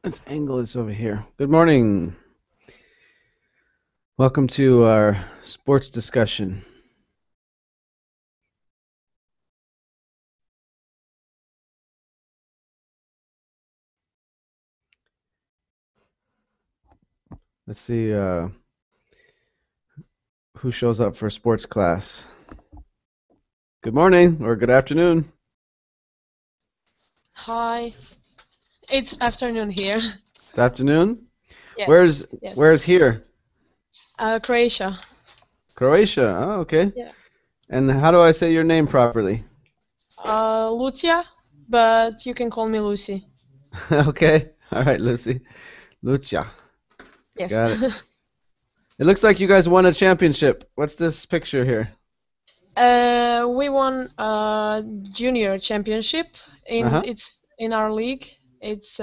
Let's angle this over here. Good morning. Welcome to our sports discussion. Let's see who shows up for sports class. Good morning or good afternoon. Hi. It's afternoon here. It's afternoon. Yes, Where's yes. where's here? Croatia. Croatia. Oh, okay. Yeah. And how do I say your name properly? Lucia, but you can call me Lucy. Okay. All right, Lucy. Lucia. Yes. Got it. It looks like you guys won a championship. What's this picture here? We won a junior championship Uh-huh. it's in our league. It's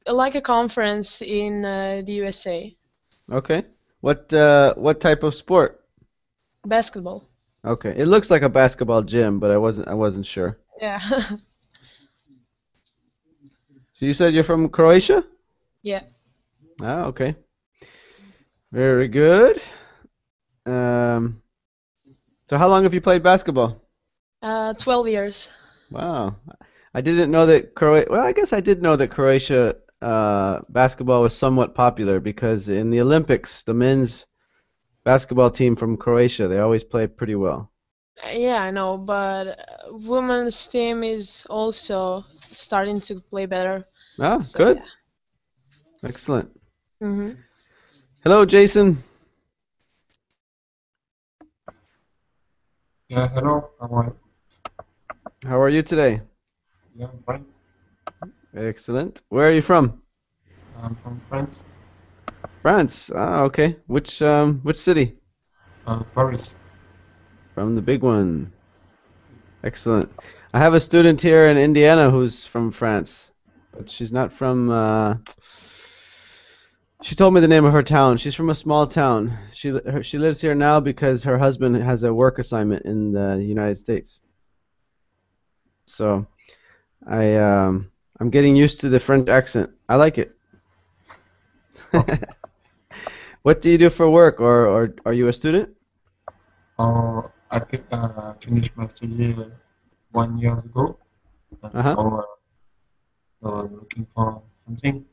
like a conference in the USA. Okay. What type of sport? Basketball. Okay. It looks like a basketball gym, but I wasn't sure. Yeah. So you said you're from Croatia? Yeah. Ah, okay. Very good. Um, so how long have you played basketball? 12 years. Wow. I didn't know that Croatia, well, I guess I did know that Croatia basketball was somewhat popular because in the Olympics, the men's basketball team from Croatia, they always play pretty well. Yeah, I know, but women's team is also starting to play better. Ah, So good. yeah. Excellent. hmm Hello, Jason. Yeah, hello. How are you? How are you today? Yeah, I'm fine. Excellent. Where are you from? I'm from France, France. Ah, okay. Which city? Paris. From the big one. Excellent. I have a student here in Indiana who's from France, but she's not from. She told me the name of her town. She's from a small town. She lives here now because her husband has a work assignment in the United States. So I'm getting used to the French accent. I like it. Oh, What do you do for work, or are you a student? finished my study 1 year ago, and Uh-huh. now looking for something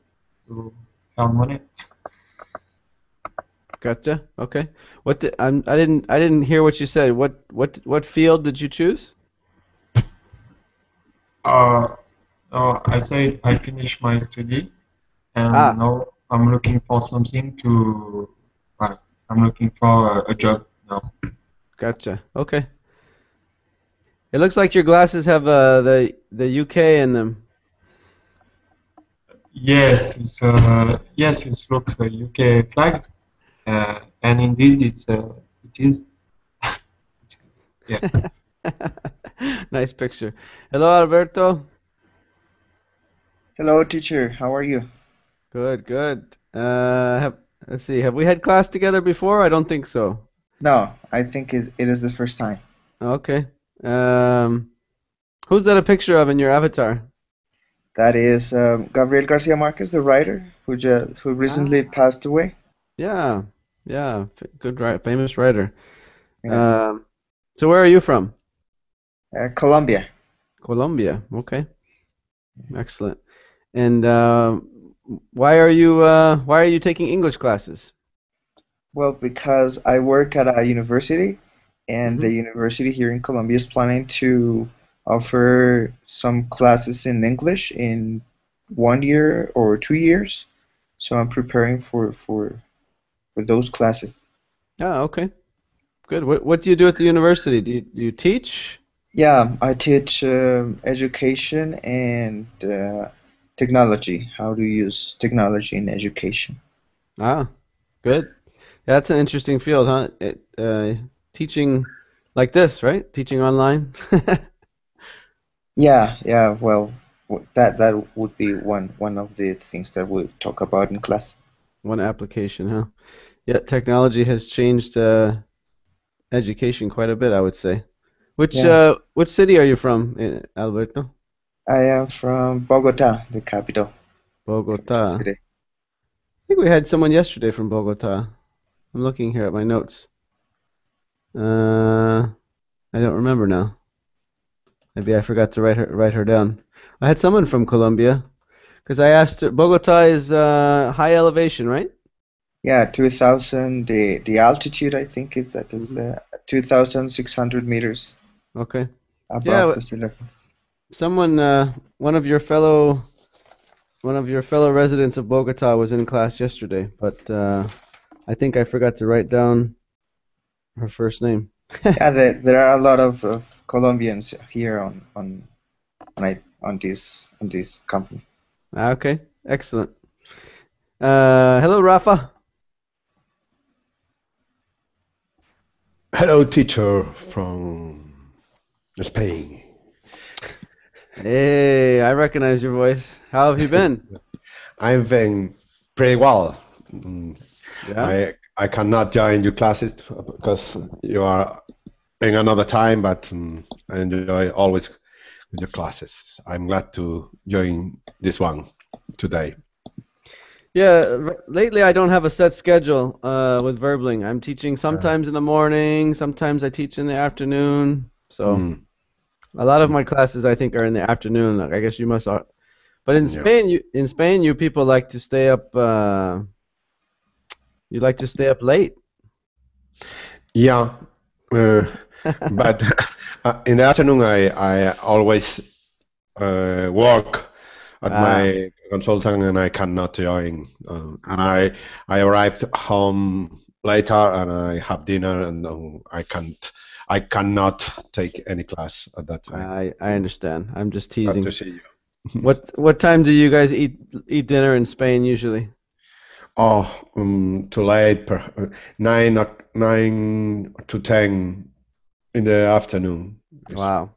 to earn money. Gotcha. Okay. I didn't hear what you said. What field did you choose? Uh, I said I finished my study, and Ah, now I'm looking for something to. Uh, I'm looking for a job now. gotcha. Okay. It looks like your glasses have the UK in them. Yes, it looks a UK flag, and indeed it is. It's, yeah. Nice picture. Hello, Alberto. Hello, teacher. How are you? Good, good. Let's see. Have we had class together before? I don't think so. No, I think it is the first time. Okay. Um, who's that a picture of in your avatar? That is Gabriel Garcia Marquez, the writer who recently Ah, passed away. yeah, yeah. Good, famous writer. Yeah, Um, so where are you from? Colombia. Colombia. Okay, excellent. And why are you taking English classes? Well, because I work at a university, and the Hmm. university here in Colombia is planning to offer some classes in English in 1 year or 2 years. So I'm preparing for those classes. Ah, okay, good. What do you do at the university? Do you teach? Yeah, I teach education and technology, how to use technology in education. Ah, good. That's an interesting field, huh? Teaching like this, right? Teaching online. Yeah, yeah, well, that would be one of the things that we talk about in class. One application, huh? Yeah, technology has changed education quite a bit, I would say. Which Yeah, uh, which city are you from, Alberto? I am from Bogota, the capital Bogota. city. I think we had someone yesterday from Bogota. I'm looking here at my notes. I don't remember now. Maybe I forgot to write her down. I had someone from Colombia because I asked her. Bogota is high elevation, right? Yeah, 2000. The altitude I think is Mhm. 2,600 meters Okay. Yeah, above the sea level. someone, one of your fellow residents of Bogota was in class yesterday, but I think I forgot to write down her first name. Yeah, there are a lot of Colombians here on this company. Okay, excellent. Hello, Rafa. Hello, teacher from Spain. Hey, I recognize your voice. How have you been? I'm doing pretty well. Yeah? I cannot join your classes because you are in another time, but I enjoy always with your classes. I'm glad to join this one today. Yeah, lately I don't have a set schedule with Verbling. I'm teaching Uh, sometimes in the morning, sometimes I teach in the afternoon. So mm, a lot of my classes I think are in the afternoon. Like, I guess you must. But yeah. In Spain, you people like to stay up. You like to stay up late. Yeah, uh, but in the afternoon I always work at Ah, my consultant and I cannot join. And I arrived home later and I have dinner and I cannot take any class at that time. I understand. I'm just Glad teasing. to see you. What time do you guys eat dinner in Spain usually? Oh, too late. 9 to 10 in the afternoon. It's Wow.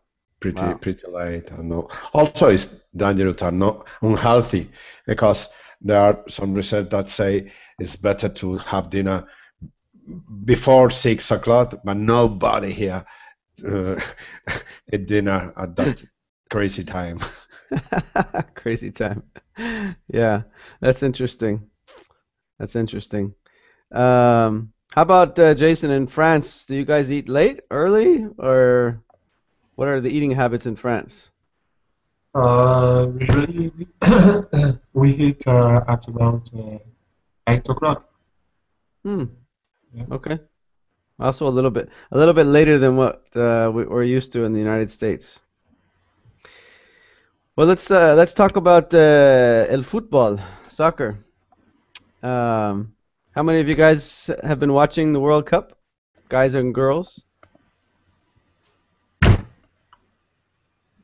Wow. pretty late. And also, it's dangerous and not unhealthy because there are some research that say it's better to have dinner before 6 o'clock, but nobody here uh, eat dinner at that crazy time. Crazy time. Yeah, that's interesting. That's interesting. How about Jason in France? Do you guys eat late, early, or what are the eating habits in France? Usually we hit at about 8 o'clock. Hmm. Yeah. Okay. Also a little bit later than what we're used to in the United States. Well, let's talk about el fútbol, soccer. How many of you guys have been watching the World Cup, guys and girls?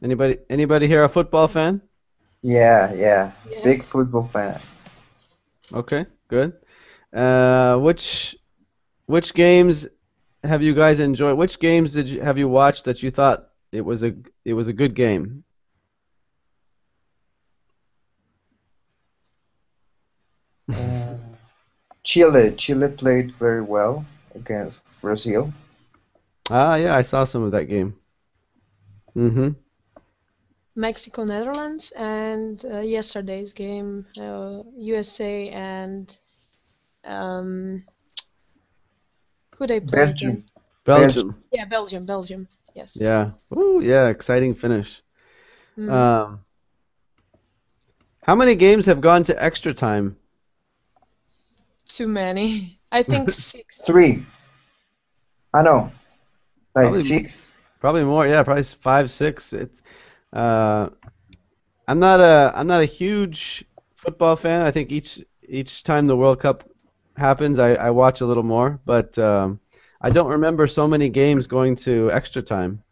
Anybody here a football fan? Yeah, Yeah. big football fan. Okay, good. Which games have you guys enjoyed? Which games have you watched that you thought it was a good game? Uh, Chile played very well against Brazil. Ah, yeah, I saw some of that game. Mm-hmm. Mexico, Netherlands, and yesterday's game, USA and um, who they play Belgium, against? Belgium. Belgium. Yeah, Belgium. Yes. Yeah. Oh, yeah, exciting finish. Mm. Um, how many games have gone to extra time? Too many. I think six. Three. I know, like Probably six. probably more. Yeah, probably 5, 6. It's uh, I'm not a huge football fan. I think each time the World Cup happens, I watch a little more, but I don't remember so many games going to extra time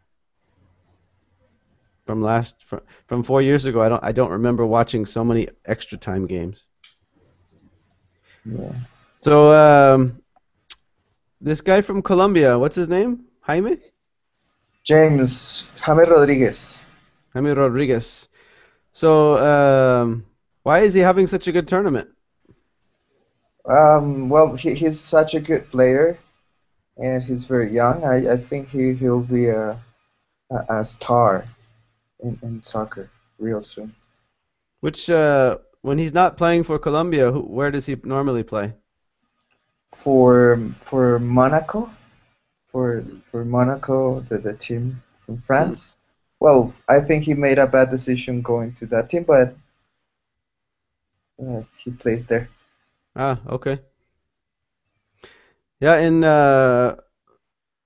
from 4 years ago. I don't remember watching so many extra time games. Yeah. So this guy from Colombia, what's his name? Jaime? James Rodriguez. Jaime Rodriguez. So why is he having such a good tournament? Well, he's such a good player, and he's very young. I think he'll be a star in soccer. real soon. Which when he's not playing for Colombia, where does he normally play? For Monaco, for Monaco, the team from Hmm. France. Well, I think he made a bad decision going to that team, but he plays there. Ah, okay. Yeah, in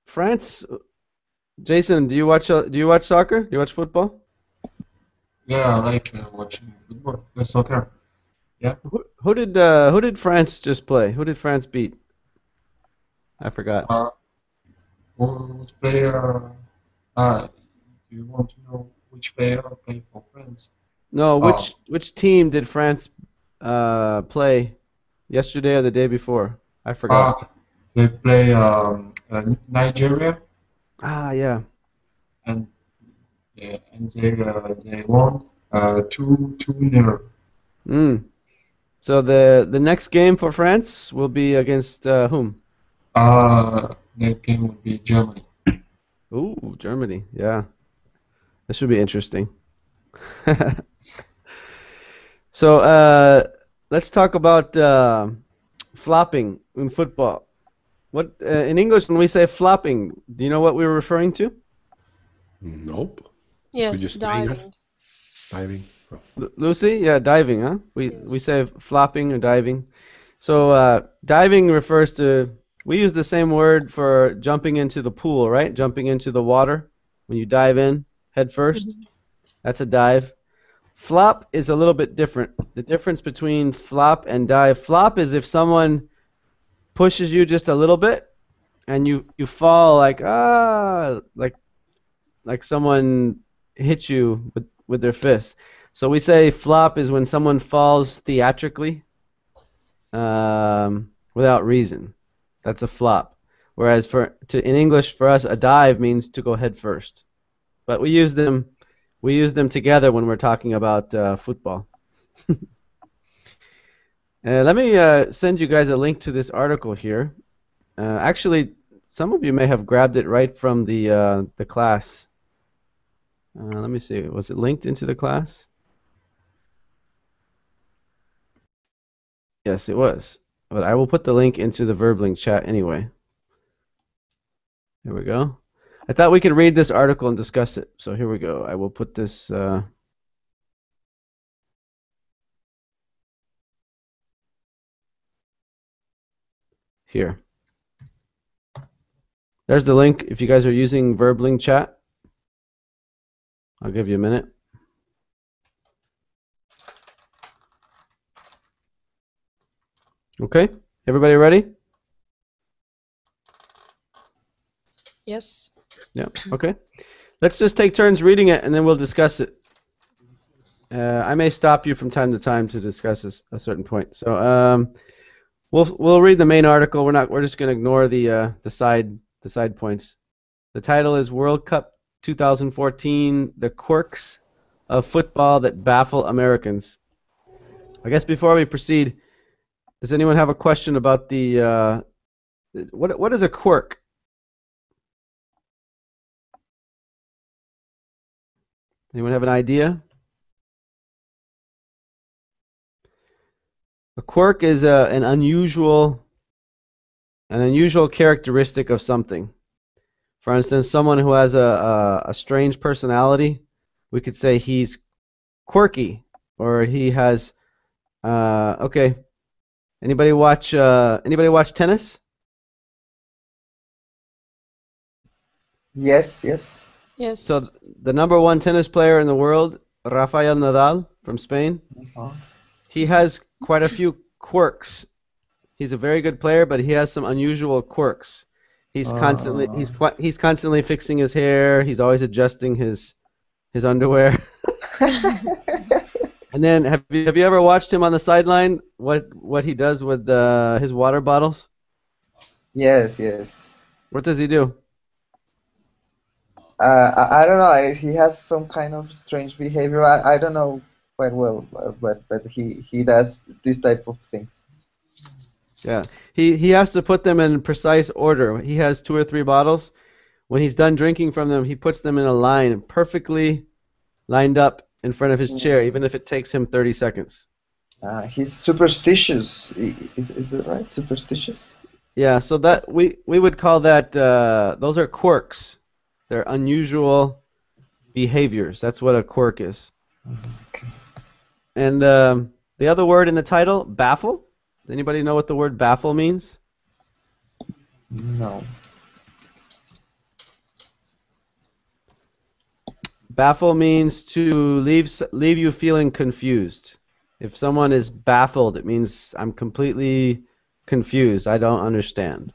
France, Jason, do you watch soccer? Do you watch football? Yeah, I like watching football, soccer. Yeah. Who did France just play? Who did France beat? I forgot. Uh, which player? Do you want to know which player play for France? No, Oh, which team did France play yesterday or the day before? I forgot. uh, they play Nigeria, Ah, yeah. and yeah, and they won 2-0. Mm. So the next game for France will be against whom? That game would be Germany. Ooh, Germany. Yeah. This should be interesting. So let's talk about flopping in football. What in English when we say flopping, do you know what we're referring to? Nope. Could you Yes, explain us? diving. Diving. Oh. Lucy? Yeah, diving, huh? We Yes. say flopping or diving. So diving refers to we use the same word for jumping into the pool, right? Jumping into the water when you dive in head first. Mhm. That's a dive. Flop is a little bit different. The difference between flop and dive. Flop is if someone pushes you just a little bit and you fall like someone hit you with their fist. So we say flop is when someone falls theatrically without reason. That's a flop. Whereas in English for us a dive means to go head first. But we use them together when we're talking about football. Let me send you guys a link to this article here. Actually, some of you may have grabbed it right from the class. Let me see. Was it linked into the class? Yes, it was. But I will put the link into the VerbLink chat anyway. Here we go. I thought we could read this article and discuss it. So here we go. I will put this. Here. There's the link if you guys are using VerbLink chat. I'll give you a minute. Okay. Everybody ready? Yes. Yeah. Okay. Let's just take turns reading it and then we'll discuss it. I may stop you from time to time to discuss a certain point. So we'll read the main article. We're just going to ignore the side points. The title is World Cup 2014: The Quirks of Football That Baffle Americans. I guess before we proceed, does anyone have a question about the what is a quirk? Anyone have an idea? A quirk is an unusual characteristic of something. For instance, someone who has a strange personality, we could say he's quirky, or he has. Okay. Anybody watch tennis? Yes, yes. Yes. So the number one tennis player in the world, Rafael Nadal from Spain, Uh-huh. he has quite a few quirks. He's a very good player, but he has some unusual quirks. Uh, He's constantly fixing his hair. He's always adjusting his underwear. And then have you ever watched him on the sideline? What he does with his water bottles? yes, yes. What does he do? I don't know. He has some kind of strange behavior. I don't know quite well, but he does this type of thing. Yeah, he has to put them in precise order. He has two or three bottles. When he's done drinking from them, he puts them in a line, perfectly lined up in front of his chair, even if it takes him 30 seconds. He's superstitious. Is that right? Superstitious? Yeah, so that we would call that those are quirks. They're unusual behaviors. That's what a quirk is. Okay. And the other word in the title, baffle. Does anybody know what the word baffle means? No. Baffle means to leave you feeling confused. If someone is baffled, it means I'm completely confused. I don't understand.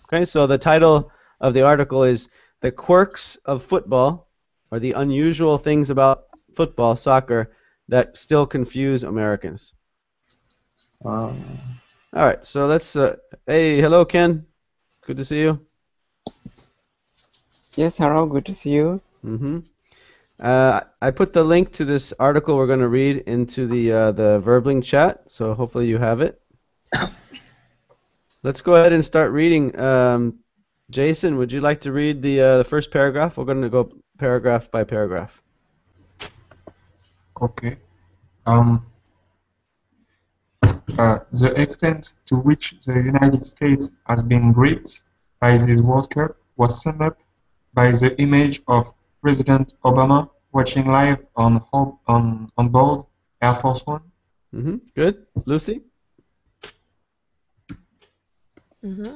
Okay, so the title of the article is The Quirks of Football, or the Unusual Things About Football, Soccer, That Still Confuse Americans. All right, so let's... hey, hello, Ken. Good to see you. Yes, hello, good to see you. Mm-hmm. I put the link to this article we're going to read into the Verbling chat, so hopefully you have it. Let's go ahead and start reading. Jason, would you like to read the first paragraph? We're going to go paragraph by paragraph. Okay. The extent to which the United States has been gripped by this World Cup was summed up by the image of President Obama watching live on board Air Force One. Mm-hmm. Good. Lucy? Mm-hmm.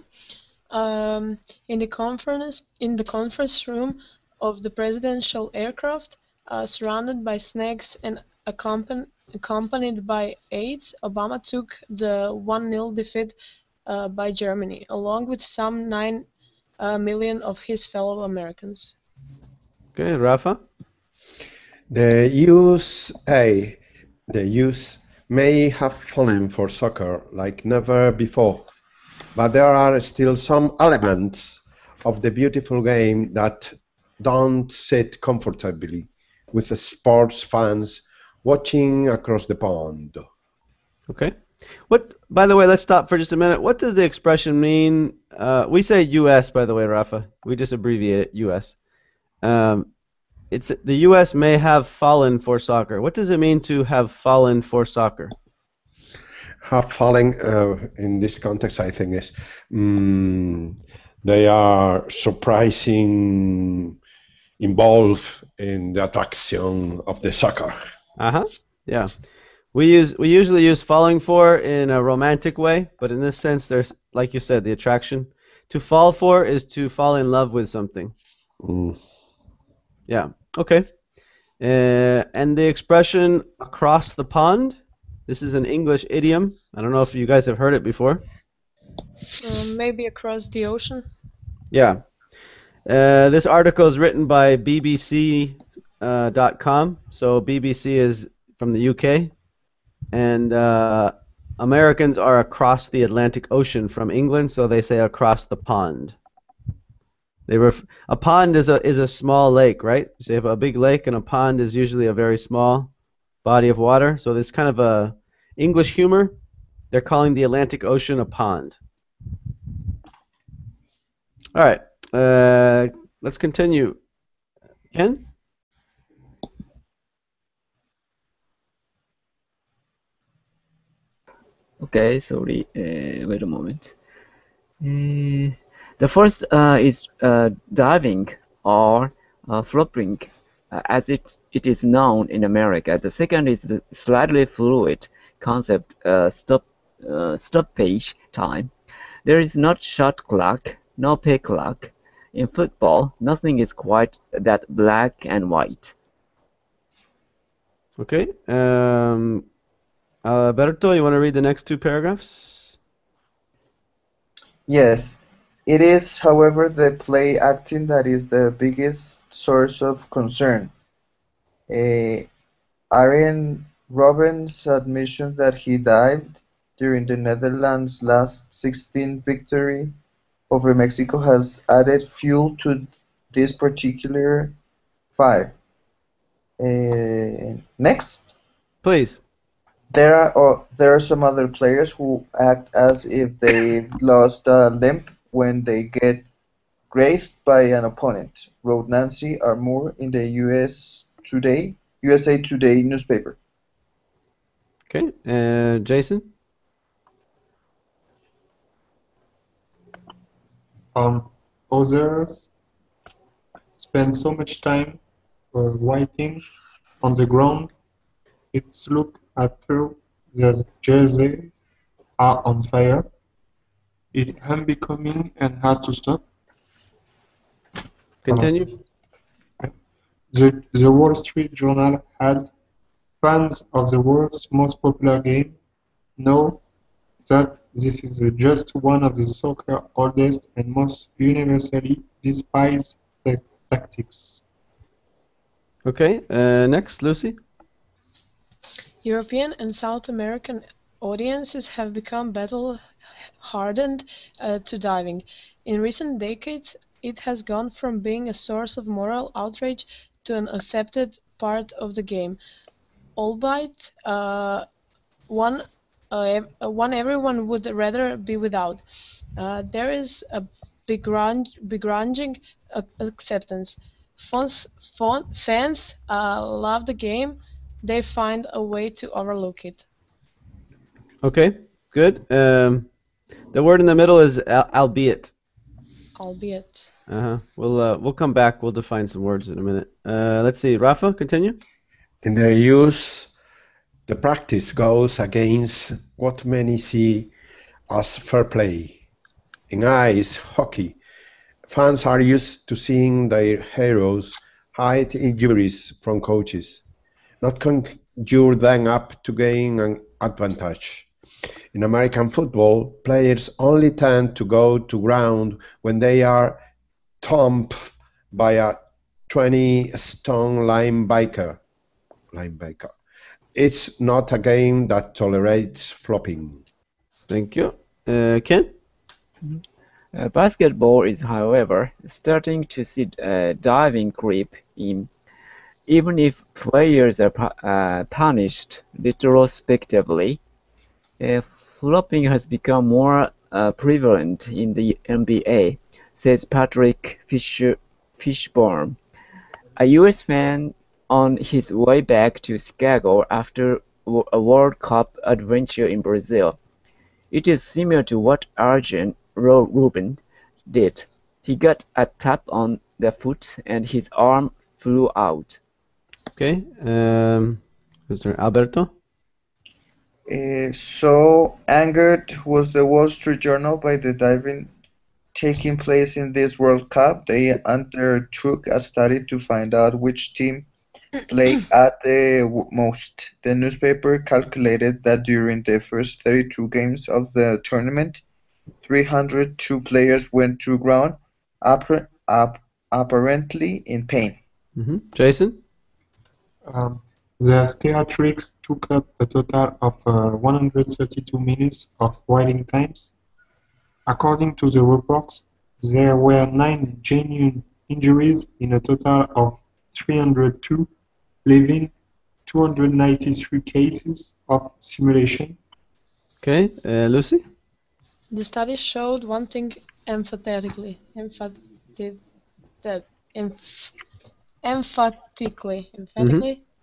In the conference room of the presidential aircraft, surrounded by snacks and accompanied by aides, Obama took the 1-0 defeat by Germany, along with some 9 million of his fellow Americans. Okay, Rafa? The youth may have fallen for soccer like never before, but there are still some elements of the beautiful game that don't sit comfortably with the sports fans watching across the pond. Okay. By the way, let's stop for just a minute. What does the expression mean? We say U.S., by the way, Rafa. We just abbreviate it, U.S. It's the U.S. may have fallen for soccer. What does it mean to have fallen for soccer? Have fallen in this context, I think, is they are surprising involved in the attraction of the soccer. Yeah. We usually use falling for in a romantic way, but in this sense, there's, like you said, the attraction. To fall for is to fall in love with something. Yeah. Okay. And the expression across the pond, this is an English idiom. I don't know if you guys have heard it before. Maybe across the ocean. Yeah. This article is written by BBC.com. So BBC is from the UK. And Americans are across the Atlantic Ocean from England, so they say across the pond. A pond is a small lake, right? So you have a big lake, and a pond is usually a very small body of water. So this kind of a English humor. They're calling the Atlantic Ocean a pond. All right, let's continue. Ken? Okay, sorry, wait a moment. The first is diving or flopping, as it is known in America. The second is the slightly fluid concept, stoppage time. There is not shot clock, no pay clock. In football, nothing is quite that black and white. Okay. Alberto, you want to read the next two paragraphs? Yes. It is, however, the play acting that is the biggest source of concern. Arjen Robben's admission that he dived during the Netherlands' last 16 victory over Mexico has added fuel to this particular fire. Next. Please. There are some other players who act as if they've lost a limb when they get grazed by an opponent, wrote Nancy Armour in the U.S. Today USA Today newspaper. Okay, Jason? Others spend so much time writing on the ground. It's look after their jerseys are on fire. It's unbecoming and has to stop. Continue. The Wall Street Journal had fans of the world's most popular game know that this is just one of the soccer's oldest and most universally despised tactics. Okay, next, Lucy? European and South American audiences have become battle-hardened to diving. In recent decades, it has gone from being a source of moral outrage to an accepted part of the game, albeit one everyone would rather be without. There is a begrudging acceptance. Fans love the game. They find a way to overlook it. Okay, good. The word in the middle is albeit. Albeit. We'll come back. We'll define some words in a minute. Let's see. Rafa, continue. In their use, the practice goes against what many see as fair play. In ice hockey, fans are used to seeing their heroes hide injuries from coaches, not conjure them up to gain an advantage. In American football, players only tend to go to ground when they are thumped by a 20-stone linebacker. It's not a game that tolerates flopping. Thank you. Ken? Basketball is, however, starting to see diving creep in, even if players are punished retrospectively. Flopping has become more prevalent in the NBA, says Patrick Fishburne, a US fan on his way back to Chicago after a World Cup adventure in Brazil. It is similar to what Arjen Robben did. He got a tap on the foot and his arm flew out. Okay. Mr. Alberto? So angered was the Wall Street Journal by the diving taking place in this World Cup. They undertook a study to find out which team played at the most. The newspaper calculated that during the first 32 games of the tournament, 302 players went to ground, apparently in pain. Jason? The theatrics took up a total of 132 minutes of waiting times. According to the reports, there were 9 genuine injuries in a total of 302, leaving 293 cases of simulation. Okay, Lucy? The study showed one thing emphatically.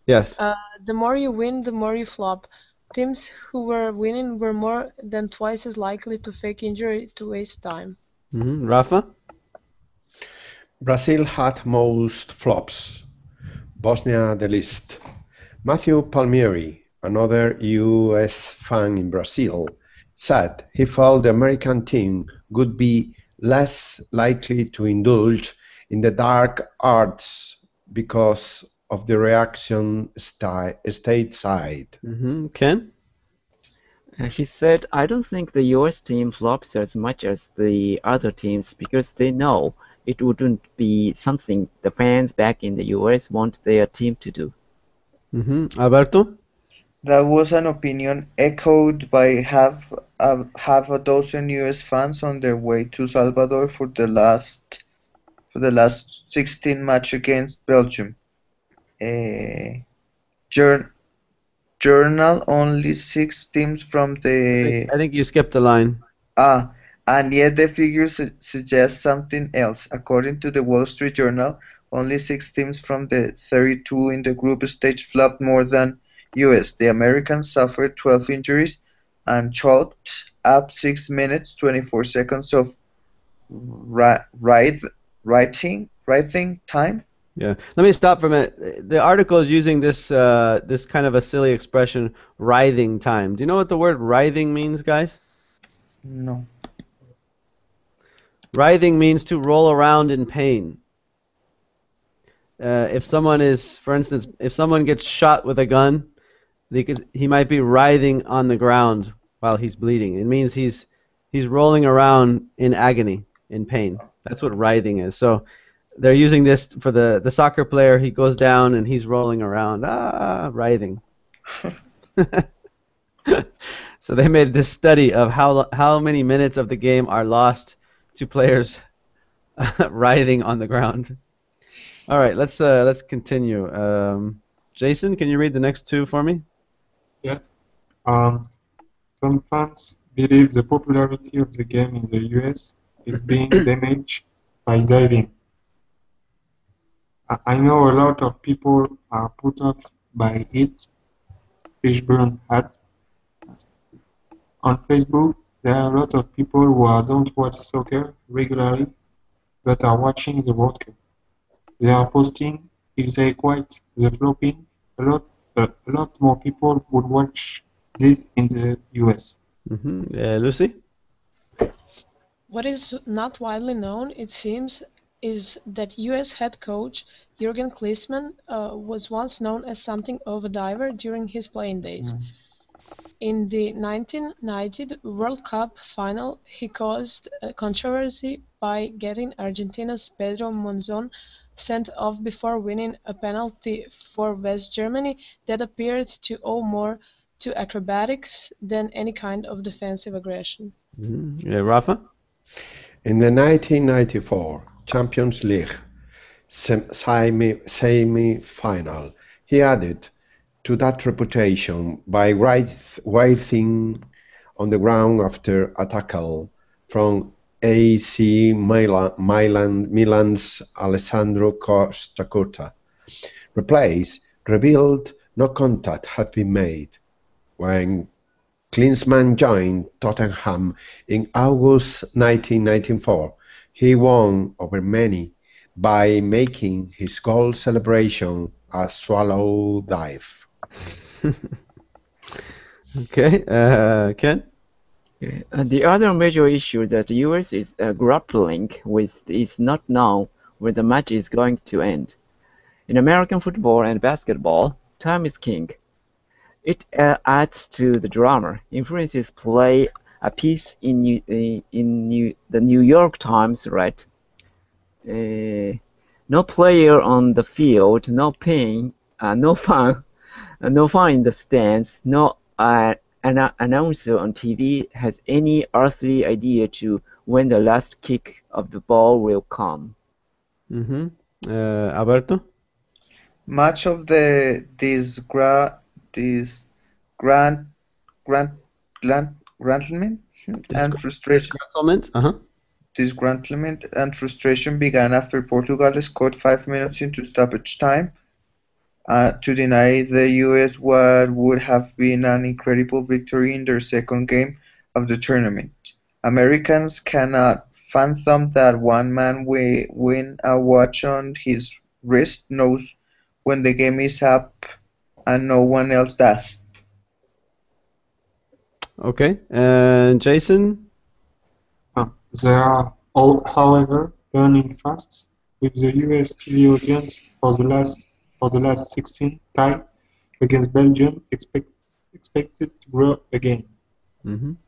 Yes. The more you win, the more you flop. Teams who were winning were more than twice as likely to fake injury to waste time. Rafa? Brazil had most flops. Bosnia the least. Matthew Palmieri, another US fan in Brazil, said he felt the American team would be less likely to indulge in the dark arts because of the reaction stateside. Ken? He said, I don't think the US team flops as much as the other teams because they know it wouldn't be something the fans back in the US want their team to do. Alberto? That was an opinion echoed by half a dozen US fans on their way to Salvador for the last 16 match against Belgium. Journal only 6 teams from the I think you skipped a line. and yet the figures suggest something else. According to the Wall Street Journal, Only 6 teams from the 32 in the group stage flopped more than US. The Americans suffered 12 injuries and chalked up 6 minutes 24 seconds of writing time. Yeah. Let me stop for a minute. The article is using this kind of a silly expression, writhing time. Do you know what the word writhing means, guys? No. Writhing means to roll around in pain. If someone is, for instance, if someone gets shot with a gun, he might be writhing on the ground while he's bleeding. It means he's rolling around in agony, in pain. That's what writhing is. So they're using this for the soccer player. He goes down and he's rolling around, writhing. So they made this study of how many minutes of the game are lost to players writhing on the ground. All right, let's continue. Jason, can you read the next two for me? Yeah. Some fans believe the popularity of the game in the US is being damaged by diving. I know a lot of people are put off by it. Fishburne had. On Facebook, there are a lot of people who don't watch soccer regularly, but are watching the World Cup. They are posting if they quit the flopping. A lot more people would watch this in the US. Lucy? What is not widely known, it seems, is that US head coach Jurgen Klinsmann was once known as something of a diver during his playing days. In the 1990 World Cup final, he caused controversy by getting Argentina's Pedro Monzon sent off before winning a penalty for West Germany that appeared to owe more to acrobatics than any kind of defensive aggression. Rafa? In the 1994 Champions League semi-final, he added to that reputation by writhing on the ground after a tackle from AC Milan's Alessandro Costacurta. Replays revealed no contact had been made. When Klinsmann joined Tottenham in August 1994, he won over many by making his goal celebration a swallow dive. Okay, Ken? The other major issue that the US is grappling with is not now when the match is going to end. In American football and basketball, time is king. It adds to the drama, influences play. A piece in the New York Times read, no player on the field, no pain, no fun in the stands, no announcer on TV has any earthly idea to when the last kick of the ball will come. Alberto? Much of this disgruntlement and frustration. Disgruntlement and frustration began after Portugal scored 5 minutes into stoppage time to deny the US what would have been an incredible victory in their second game of the tournament. Americans cannot fathom that one man with a watch on his wrist knows when the game is up and no one else does. Okay, and Jason? They are, however, burning fast, with the US TV audience for the last 16 tie against Belgium expected to grow again.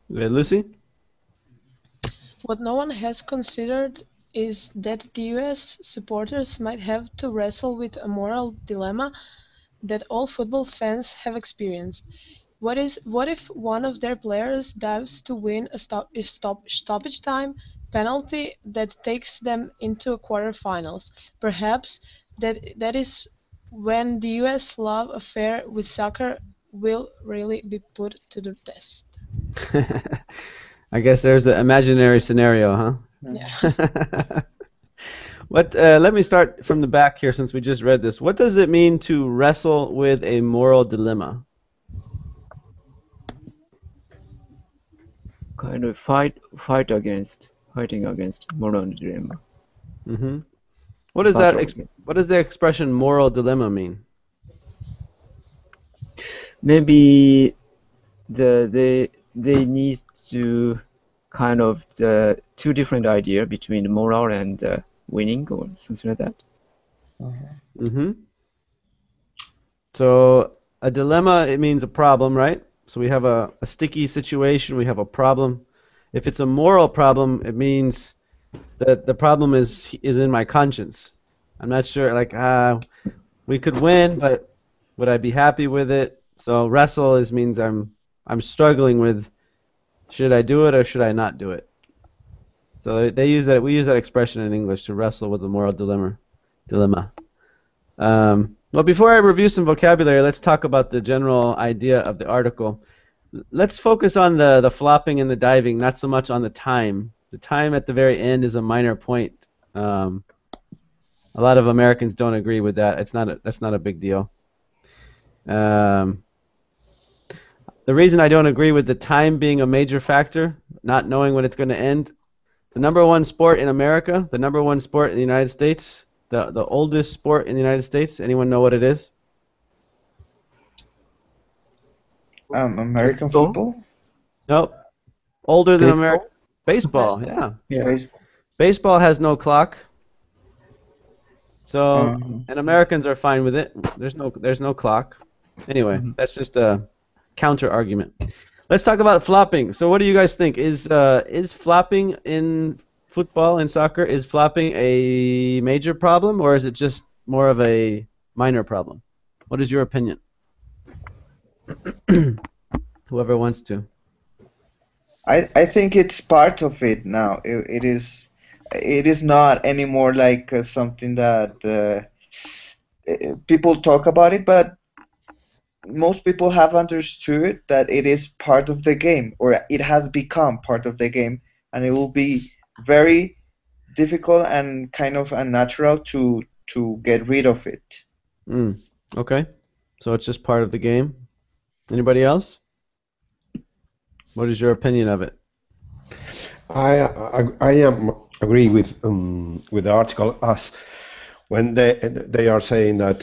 Lucy? What no one has considered is that the US supporters might have to wrestle with a moral dilemma that all football fans have experienced. What if one of their players dives to win a stoppage time penalty that takes them into quarterfinals? Perhaps that is when the US love affair with soccer will really be put to the test. I guess there's the imaginary scenario, huh? Yeah. What? Let me start from the back here since we just read this. What does it mean to wrestle with a moral dilemma? Kind of fighting against moral dilemma. Hmm. What does Battle that? against. What does the expression moral dilemma mean? Maybe they need to kind of the two different idea between moral and winning or something like that. Hmm. So a dilemma, it means a problem, right? So we have a sticky situation, we have a problem. If it's a moral problem, it means that the problem is in my conscience. I'm not sure, like, we could win, but would I be happy with it? So wrestle means I'm struggling with, should I do it or should I not do it? So they use that, we use that expression in English to wrestle with the moral dilemma. Well, before I review some vocabulary, let's talk about the general idea of the article. Let's focus on the flopping and the diving, not so much on the time. The time at the very end is a minor point. A lot of Americans don't agree with that. That's not a big deal. The reason I don't agree with the time being a major factor, not knowing when it's going to end, the number one sport in America, the number one sport in the United States, the oldest sport in the United States, anyone know what it is? American Baseball? football? Nope. Older than Baseball? America. Baseball, yeah. Yeah. Baseball. Baseball has no clock. So, Mhm. and Americans are fine with it. There's no clock. Anyway, that's just a counter argument. Let's talk about flopping. So, what do you guys think? Is flopping in football and soccer, is flopping a major problem, or is it just more of a minor problem? What is your opinion? Whoever wants to. I think it's part of it now. It is not anymore like something that people talk about it, but most people have understood that it is part of the game, or it has become part of the game, and it will be very difficult and kind of unnatural to get rid of it. Okay. So it's just part of the game. Anybody else? What is your opinion of it? I am agree with the article as when they are saying that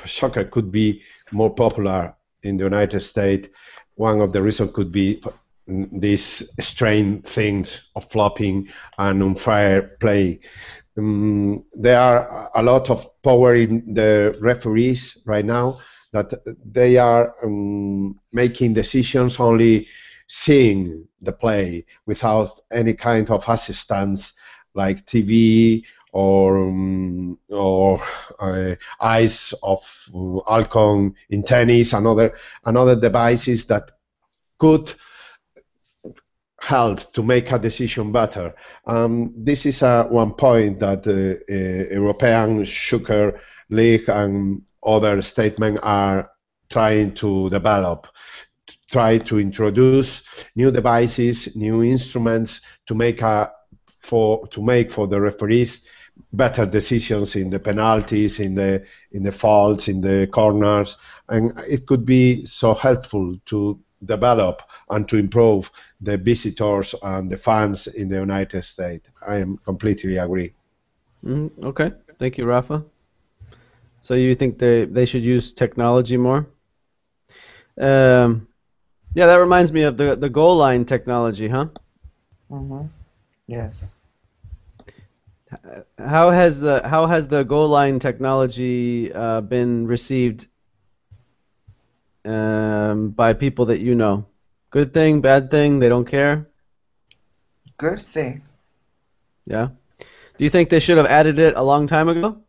soccer could be more popular in the United States. One of the reasons could be these strange things of flopping and unfair play. There are a lot of power in the referees right now that they are making decisions only seeing the play without any kind of assistance like TV or eyes of Alcon in tennis and other devices that could help to make a decision better. This is one point that European Soccer League and other statements are trying to develop, try to introduce new devices, new instruments to make for the referees better decisions in the penalties, in the faults, in the corners, and it could be so helpful to develop and to improve the visitors and the fans in the United States. I am completely agree. Okay, thank you, Rafa. So you think they should use technology more? Yeah, that reminds me of the goal line technology, huh? Yes. How has the goal line technology been received by people that you know? Good thing, bad thing? They don't care? Good thing. Yeah. Do you think they should have added it a long time ago?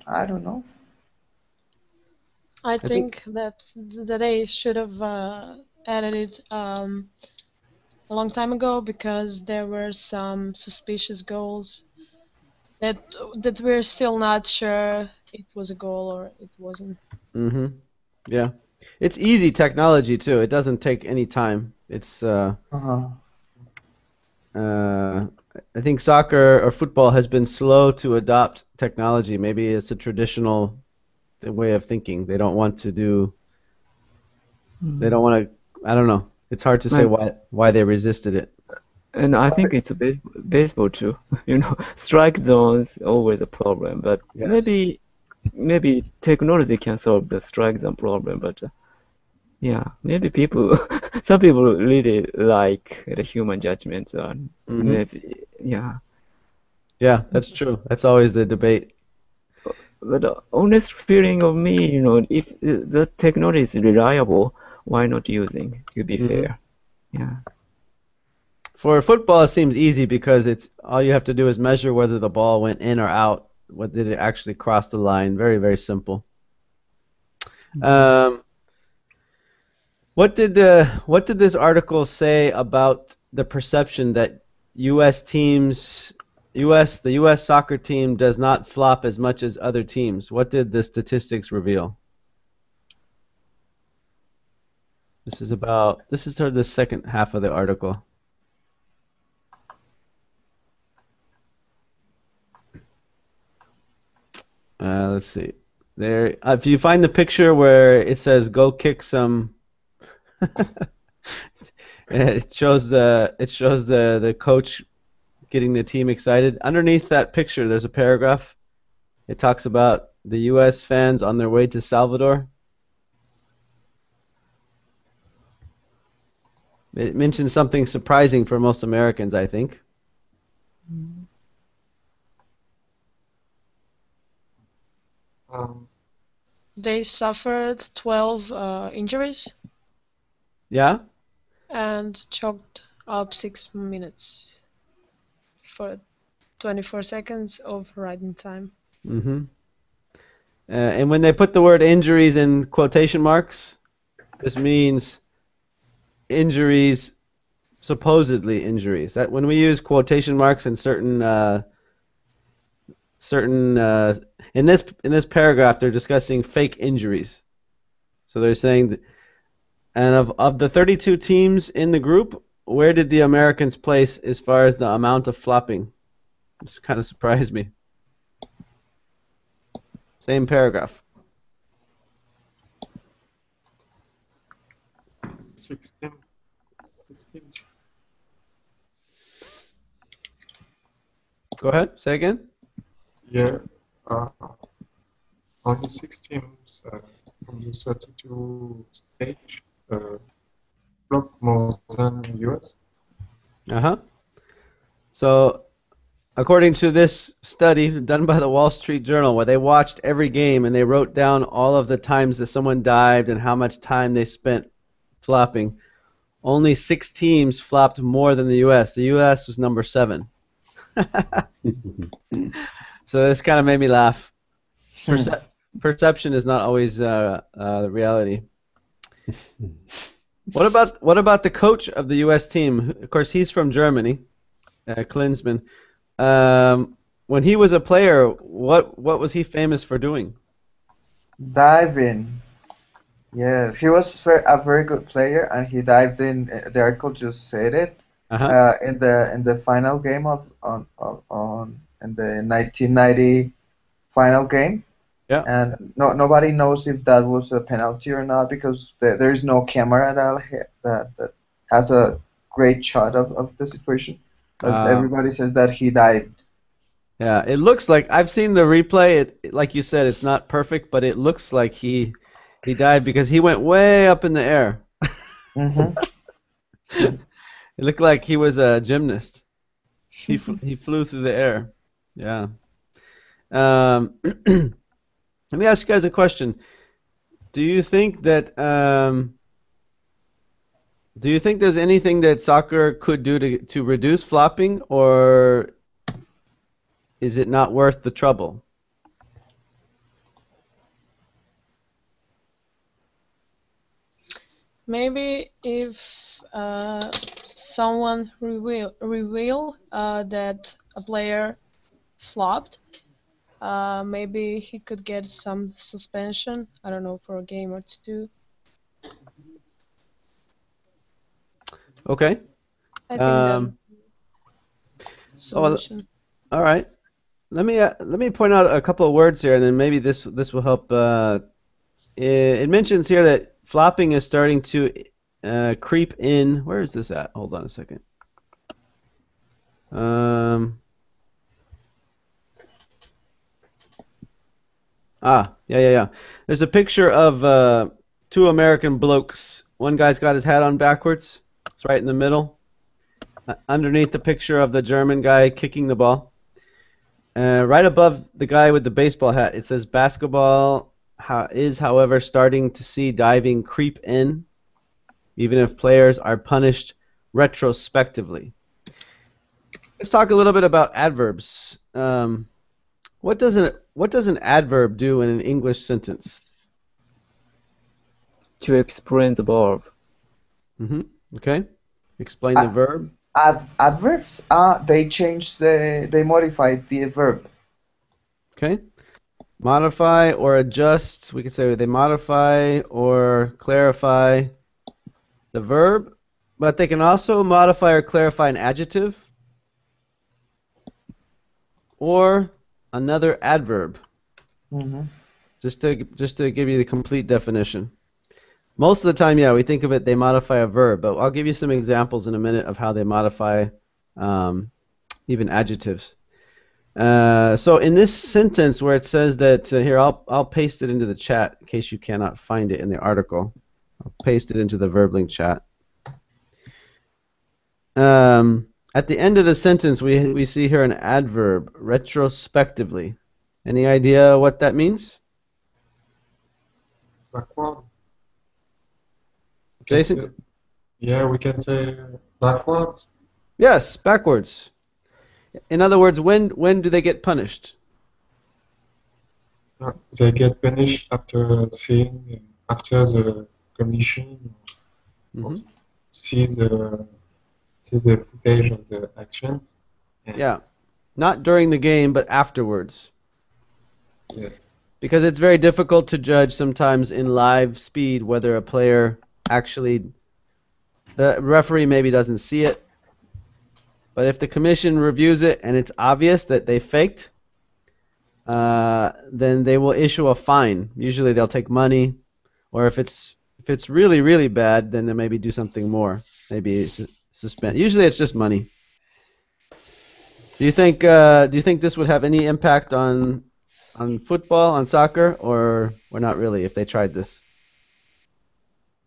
I don't know. I think that they should have added it a long time ago because there were some suspicious goals that we're still not sure it was a goal or it wasn't. Mm-hmm. Yeah. It's easy technology too. It doesn't take any time. It's uh, I think soccer or football has been slow to adopt technology. Maybe it's a traditional way of thinking. They don't want to do. They don't want to. I don't know. It's hard to say And, why they resisted it. and I think it's baseball too. Strike zones always a problem, but Yes. maybe technology can solve the strike zone problem. But yeah, maybe some people really like the human judgment, and maybe yeah. Yeah, that's true. That's always the debate. But the honest feeling of me, if the technology is reliable, why not using? To be fair, yeah. For football, it seems easy because it's all you have to do is measure whether the ball went in or out. What did it actually cross the line? Very, very simple. What did this article say about the perception that the U.S. soccer team does not flop as much as other teams? What did the statistics reveal? This is toward the second half of the article. Let's see. There, if you find the picture where it says "Go kick some," it shows the coach getting the team excited. Underneath that picture, there's a paragraph. It talks about the U.S. fans on their way to Salvador. It mentions something surprising for most Americans, I think. They suffered 12 injuries Yeah? and chalked up 6 minutes for 24 seconds of riding time. Mm-hmm. And when they put the word injuries in quotation marks, this means injuries, supposedly injuries. That when we use quotation marks in certain in this paragraph, they're discussing fake injuries. So they're saying that, and of the 32 teams in the group, where did the Americans place as far as the amount of flopping? This kind of surprised me. Same paragraph. 16. Go ahead. Say again. Yeah. Only 6 teams from the 32 states flopped more than the US. Uh-huh. So, according to this study done by the Wall Street Journal, where they watched every game and they wrote down all of the times that someone dived and how much time they spent flopping, only 6 teams flopped more than the U.S. The U.S. was number 7. So this kind of made me laugh. Perception is not always the reality. What about the coach of the U.S. team? Of course, he's from Germany, Klinsmann. When he was a player, what was he famous for doing? Diving. Yes, he was a very good player, and he dived in. The article just said it. In the final game in the 1990 final game. Yeah. And nobody knows if that was a penalty or not because there is no camera that has a great shot of the situation. But everybody says that he dived. Yeah, it looks like I've seen the replay. Like you said, it's not perfect, but it looks like he dived because he went way up in the air. It looked like he was a gymnast. He flew through the air. Yeah. Let me ask you guys a question. Do you think there's anything that soccer could do to reduce flopping, or is it not worth the trouble? Maybe if someone reveal that a player flopped, maybe he could get some suspension. I don't know, for a game or 2. Okay. I think that. solution. All right. Let me point out a couple of words here, and then maybe this will help. It mentions here that flopping is starting to creep in. Where is this at? Hold on a second. Yeah. There's a picture of two American blokes. One guy's got his hat on backwards. It's right in the middle. Underneath the picture of the German guy kicking the ball. Right above the guy with the baseball hat, it says basketball is, however, starting to see diving creep in, even if players are punished retrospectively. Let's talk a little bit about adverbs. What does an adverb do in an English sentence? To explain the verb. Okay. Explain the verb. Adverbs, they modified the verb. Okay. Modify or adjust. We could say they modify or clarify the verb, but they can also modify or clarify an adjective or another adverb. Just to give you the complete definition. Most of the time, yeah, we think of it, they modify a verb, but I'll give you some examples in a minute of how they modify even adjectives. So in this sentence where it says that, here, I'll paste it into the chat in case you cannot find it in the article. I'll paste it into the VerbLink chat. At the end of the sentence, we see here an adverb, retrospectively. Any idea what that means? Backward. Jason? Yeah, we can say backwards. Yes, backwards. In other words, when do they get punished? They get punished after the commission, see the footage of the actions. Yeah, not during the game, but afterwards. Yeah. Because it's very difficult to judge sometimes in live speed whether a player actually, the referee maybe doesn't see it, but if the commission reviews it and it's obvious that they faked, then they will issue a fine. Usually they'll take money, or if it's really, really bad, then they maybe do something more. Maybe suspend. Usually it's just money. Do you think this would have any impact on football, on soccer, or not really if they tried this?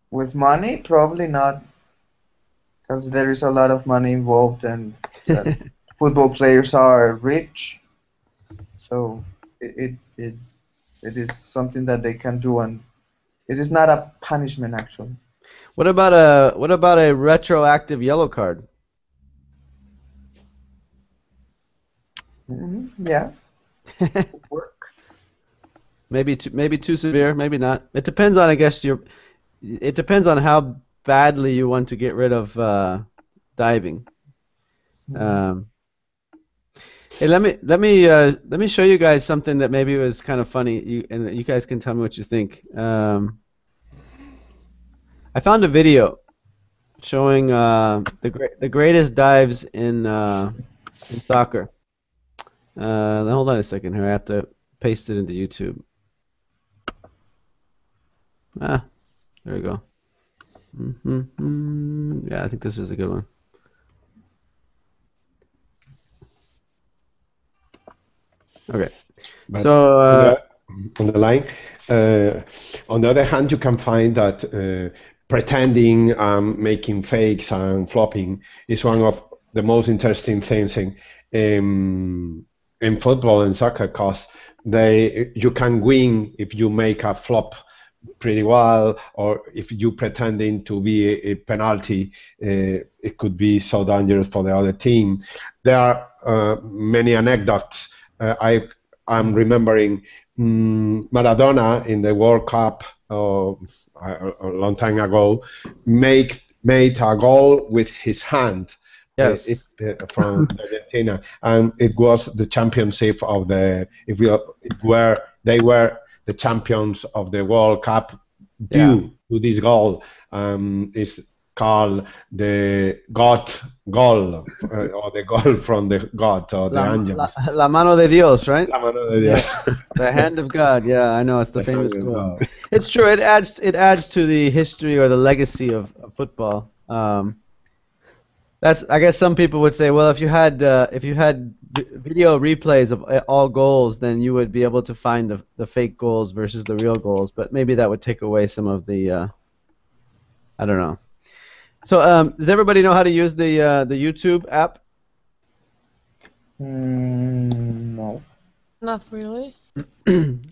With money, probably not, because there is a lot of money involved, and football players are rich, so it is something that they can do, and it is not a punishment actually. What about a retroactive yellow card? Yeah. Work. Maybe too severe, maybe not. It depends on, I guess, it depends on how badly you want to get rid of diving. Hey, let me show you guys something that maybe was kind of funny, and you guys can tell me what you think. I found a video showing the greatest dives in soccer. Hold on a second here. I have to paste it into YouTube. There we go. Yeah, I think this is a good one. Okay. But so on the line, on the other hand, you can find that pretending, making fakes, and flopping is one of the most interesting things in football and soccer, because you can win if you make a flop pretty well, or if you pretending to be a penalty, it could be so dangerous for the other team. There are many anecdotes. I'm remembering Maradona in the World Cup a long time ago made a goal with his hand. Yes. From Argentina, and it was the championship of they were the champions of the World Cup due to this goal. call the God goal or the goal from the God or the angels. La mano de Dios, right? La mano de Yeah. Dios. The hand of God. Yeah, I know it's the The famous hand of goal. God. It's true. It adds to the history or the legacy of football. That's I guess some people would say, well, if you had video replays of all goals, then you would be able to find the fake goals versus the real goals. But maybe that would take away some of the I don't know. So does everybody know how to use the YouTube app? No. Not really.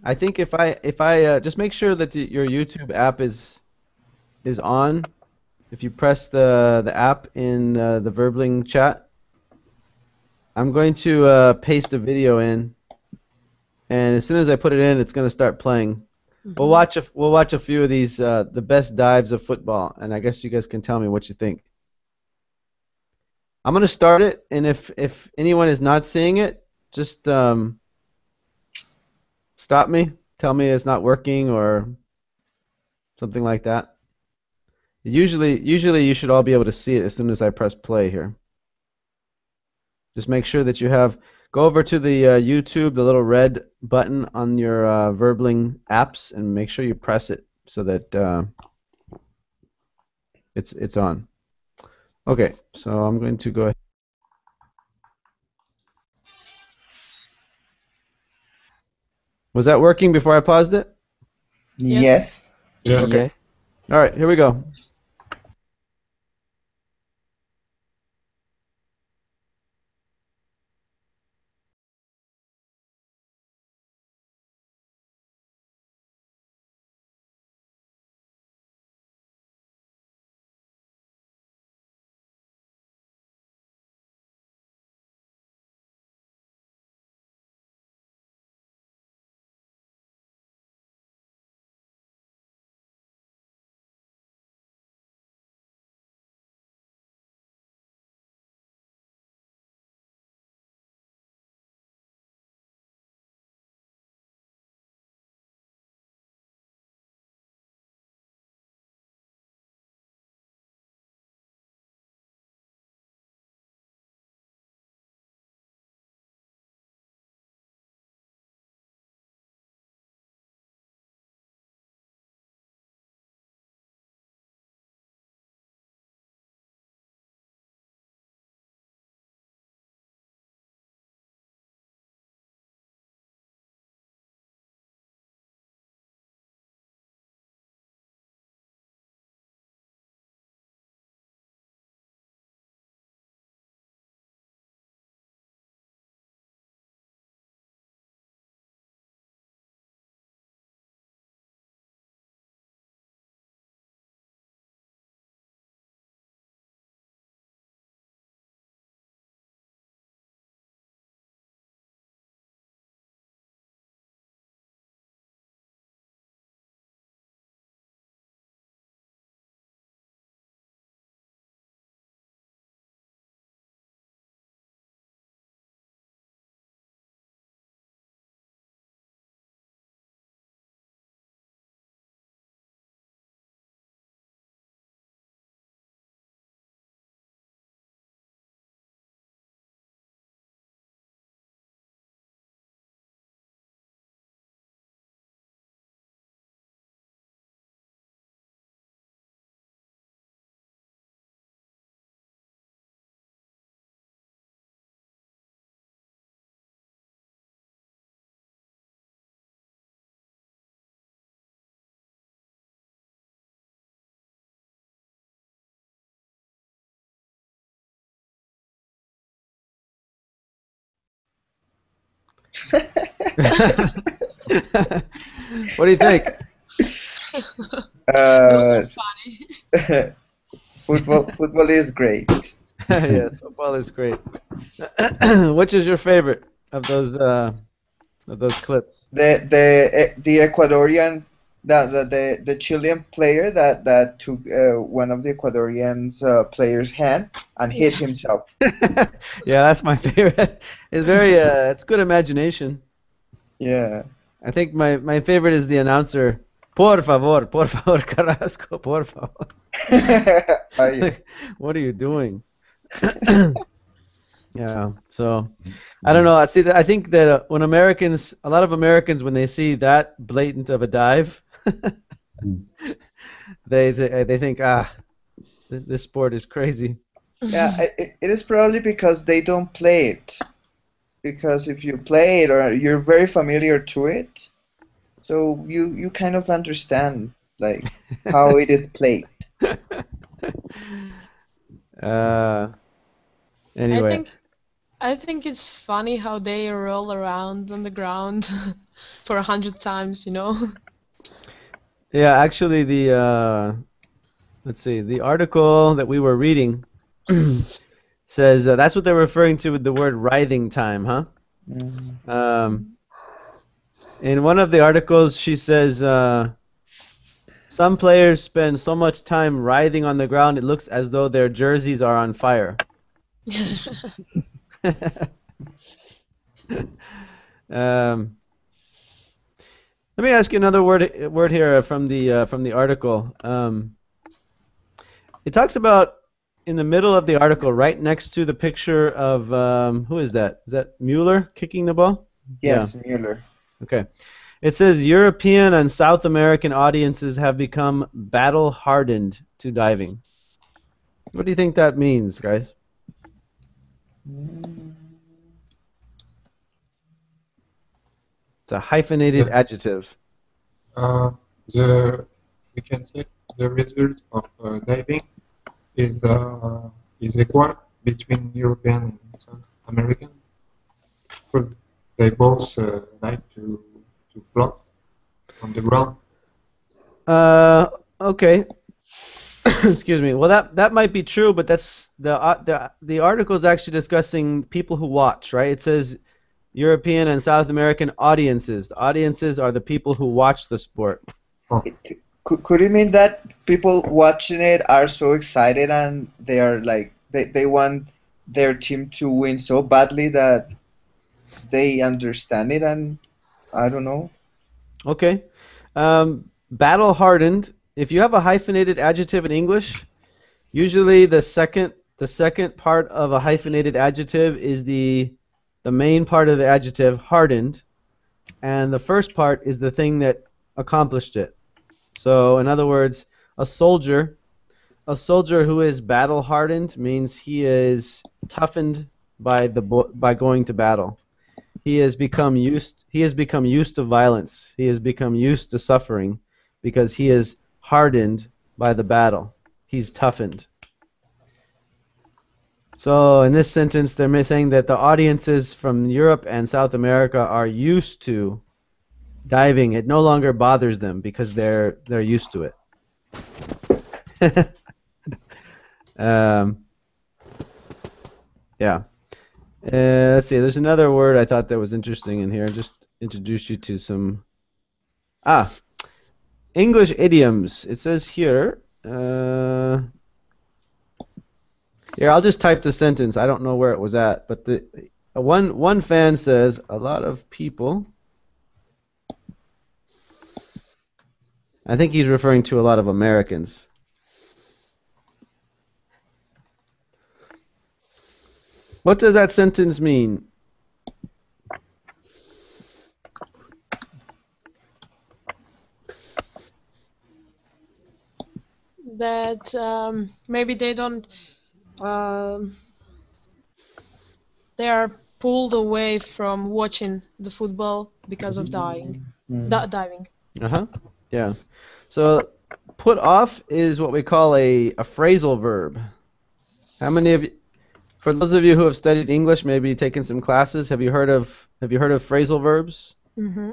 I think if I just make sure that your YouTube app is on. If you press the app in the Verbling chat, I'm going to paste a video in, and as soon as I put it in, it's going to start playing. We'll watch a few of these the best dives of football, and I guess you guys can tell me what you think. I'm going to start it, and if anyone is not seeing it, just stop me, tell me it's not working or something like that. Usually you should all be able to see it as soon as I press play here. Just make sure that go over to the YouTube, the little red button on your Verbling apps, and make sure you press it so that it's on. Okay, so I'm going to go ahead. Was that working before I paused it? Yes. Yeah, okay. Yes. All right, here we go. What do you think? Those are funny. Football is great. Yes, football is great. Which is your favorite of those clips? The Ecuadorian the Chilean player that took one of the Ecuadorian's player's hand and hit himself. Yeah, that's my favorite. It's it's good imagination. Yeah. I think my favorite is the announcer. Por favor, Carrasco, por favor. Yeah. What are you doing? Yeah. So I don't know. I see that. I think that when Americans, a lot of Americans, when they see that blatant of a dive, they think, this sport is crazy. Yeah, it is probably because they don't play it. Because if you play it or you're very familiar to it, so you kind of understand like how it is played. uh, I anyway, think I think it's funny how they roll around on the ground for 100 times, you know? yeah. Actually, let's see, the article that we were reading says that's what they're referring to with the word writhing time, huh? Mm. Um, in one of the articles, she says some players spend so much time writhing on the ground it looks as though their jerseys are on fire. um, let me ask you another word here from the article. It talks about in the middle of the article, right next to the picture of who is that? Is that Mueller kicking the ball? Yeah. Yes, Mueller. Okay. It says European and South American audiences have become battle hardened to diving. What do you think that means, guys? Mm. It's a hyphenated The, adjective. uh, the we can say the result of diving is equal between European and South American because they both like to float on the ground. Okay. Excuse me. Well, that might be true, but that's the article is actually discussing people who watch, right? It says European and South American audiences. The audiences are the people who watch the sport. Oh, Could it mean that people watching it are so excited and they are like they want their team to win so badly that they understand it and I don't know. Okay. Battle hardened. If you have a hyphenated adjective in English, usually the second part of a hyphenated adjective is the main part of the adjective hardened, and the first part is the thing that accomplished it. So, in other words, a soldier, a soldier who is battle hardened means he is toughened by going to battle. He has become used to violence. He has become used to suffering because he is hardened by the battle. He's toughened. So in this sentence, they're saying that the audiences from Europe and South America are used to diving. It no longer bothers them because they're used to it. um, yeah. Let's see. There's another word I thought that was interesting in here. Just introduce you to some English idioms. It says here. Here, I'll just type the sentence. I don't know where it was at, but the one fan says a lot of people. I think he's referring to a lot of Americans. What does that sentence mean? That maybe they don't um, they are pulled away from watching the football because of Mm. diving. Uh-huh. Yeah. So put off is what we call a phrasal verb. How many of you, for those of you who have studied English, maybe taken some classes, have you heard of phrasal verbs? Hmm.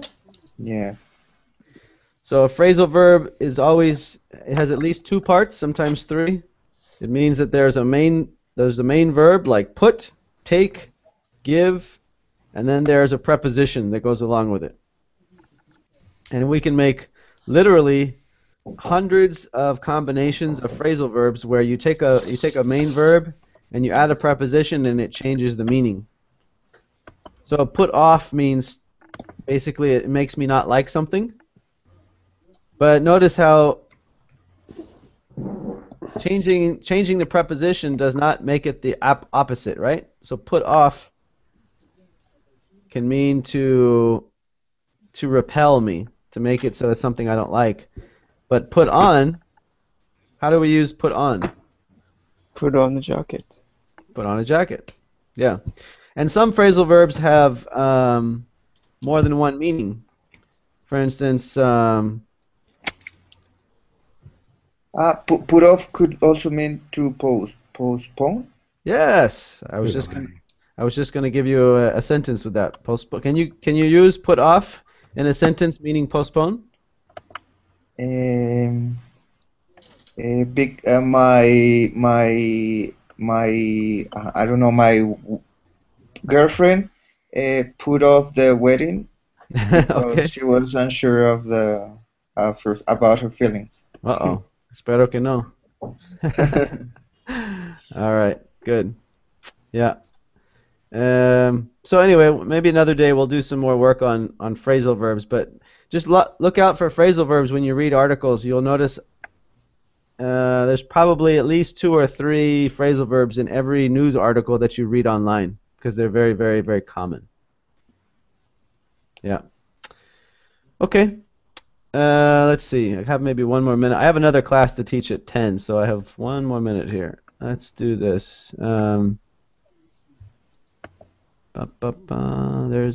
Yeah. So a phrasal verb it has at least two parts, sometimes three. It means that there's a main verb like put, take, give, and then there's a preposition that goes along with it. And we can make literally hundreds of combinations of phrasal verbs where you take a main verb and you add a preposition and it changes the meaning. So put off means basically it makes me not like something. But notice how changing the preposition does not make it the opposite, right? So put off can mean to repel me, to make it so it's something I don't like. But put on, how do we use put on? Put on a jacket. Put on a jacket. Yeah. And some phrasal verbs have more than one meaning. For instance, Put off could also mean to postpone. yes, I was just gonna give you a sentence with that. Postpone. Can you use put off in a sentence meaning postpone? Big my I don't know, my girlfriend put off the wedding because Okay. she was unsure of about her feelings. Uh-oh. Espero que no. All right. Good. Yeah. So anyway, maybe another day we'll do some more work on phrasal verbs, but just look out for phrasal verbs when you read articles. You'll notice there's probably at least 2 or 3 phrasal verbs in every news article that you read online because they're very, very, very common. Yeah. Okay. Let's see. I have maybe 1 more minute. I have another class to teach at 10, so I have 1 more minute here. Let's do this. There's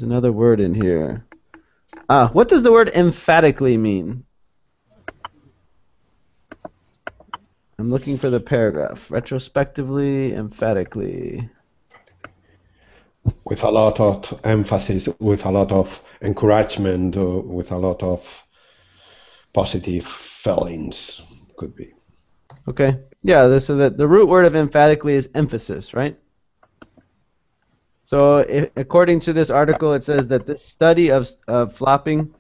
another word in here. What does the word emphatically mean? I'm looking for the paragraph. Retrospectively, emphatically. With a lot of emphasis, with a lot of encouragement, with a lot of positive feelings, could be. Okay. Yeah, so the root word of emphatically is emphasis, right? So according to this article, it says that this study of flopping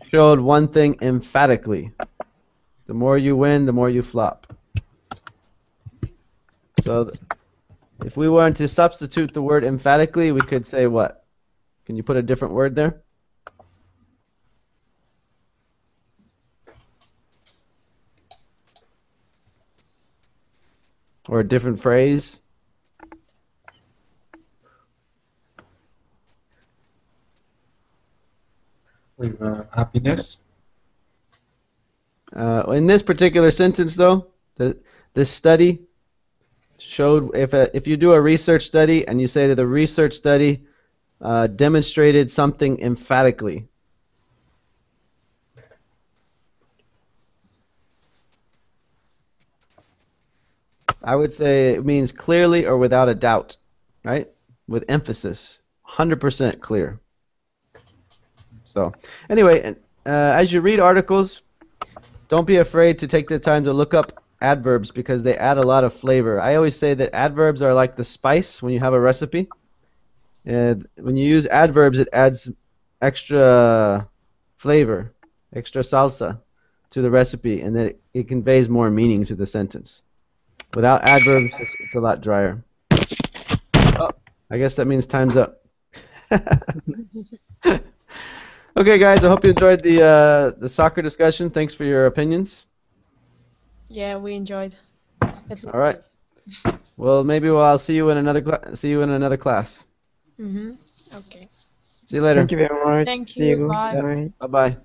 showed one thing emphatically. The more you win, the more you flop. So if we wanted to substitute the word emphatically, we could say what? Can you put a different word there? Or a different phrase? With happiness. In this particular sentence, though, this study showed if you do a research study and you say that the research study demonstrated something emphatically. I would say it means clearly or without a doubt, right? With emphasis, 100% clear. So, anyway, as you read articles, don't be afraid to take the time to look up adverbs because they add a lot of flavor. I always say that adverbs are like the spice when you have a recipe. And when you use adverbs, it adds extra flavor, extra salsa to the recipe, and then it conveys more meaning to the sentence. Without adverbs, it's a lot drier. Oh, I guess that means time's up. Okay, guys, I hope you enjoyed the soccer discussion. Thanks for your opinions. Yeah, we enjoyed. All right. Well, maybe I'll see you in another class. Mm-hmm. Okay. See you later. Thank you very much. Thank See you. you. Bye. Bye. Bye-bye.